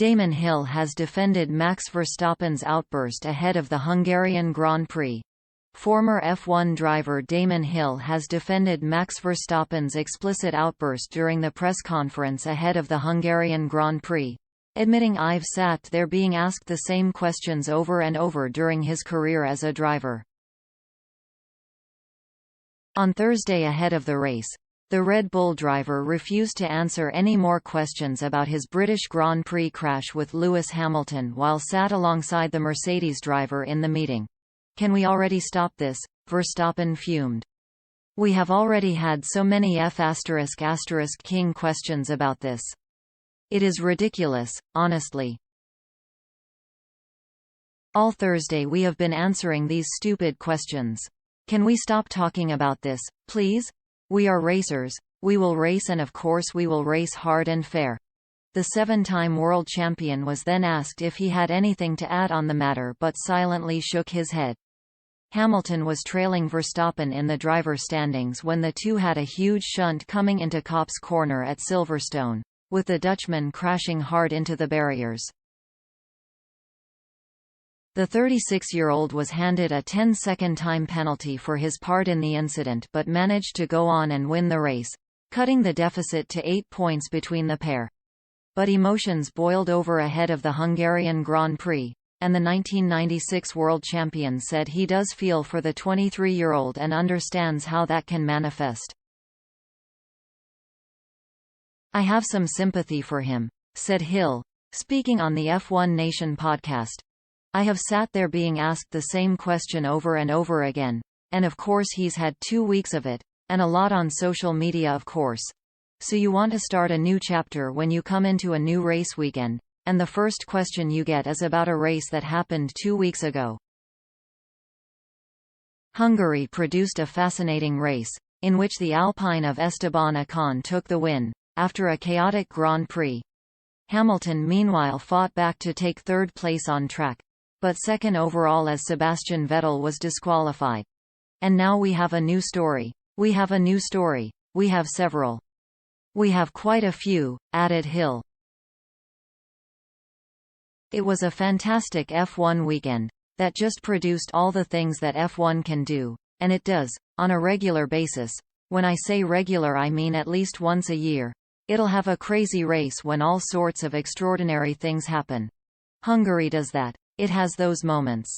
Damon Hill has defended Max Verstappen's outburst ahead of the Hungarian Grand Prix. Former F1 driver Damon Hill has defended Max Verstappen's explicit outburst during the press conference ahead of the Hungarian Grand Prix, admitting "I've sat there being asked the same questions over and over during his career as a driver." On Thursday ahead of the race, the Red Bull driver refused to answer any more questions about his British Grand Prix crash with Lewis Hamilton while sat alongside the Mercedes driver in the meeting. "Can we already stop this?" Verstappen fumed. "We have already had so many F***king questions about this. It is ridiculous, honestly. All Thursday we have been answering these stupid questions. Can we stop talking about this, please? We are racers, we will race, and of course we will race hard and fair." The seven-time world champion was then asked if he had anything to add on the matter but silently shook his head. Hamilton was trailing Verstappen in the driver standings when the two had a huge shunt coming into Copse Corner at Silverstone, with the Dutchman crashing hard into the barriers. The 36-year-old was handed a 10-second time penalty for his part in the incident but managed to go on and win the race, cutting the deficit to 8 points between the pair. But emotions boiled over ahead of the Hungarian Grand Prix, and the 1996 world champion said he does feel for the 23-year-old and understands how that can manifest. "I have some sympathy for him," said Hill, speaking on the F1 Nation podcast. "I have sat there being asked the same question over and over again, and of course he's had 2 weeks of it, and a lot on social media of course. So you want to start a new chapter when you come into a new race weekend, and the first question you get is about a race that happened 2 weeks ago." Hungary produced a fascinating race, in which the Alpine of Esteban Ocon took the win, after a chaotic Grand Prix. Hamilton meanwhile fought back to take third place on track, but second overall as Sebastian Vettel was disqualified. "And now we have a new story. We have a new story. We have several. We have quite a few," added Hill. "It was a fantastic F1 weekend, that just produced all the things that F1 can do, and it does, on a regular basis. When I say regular I mean at least once a year. It'll have a crazy race when all sorts of extraordinary things happen. Hungary does that. It has those moments.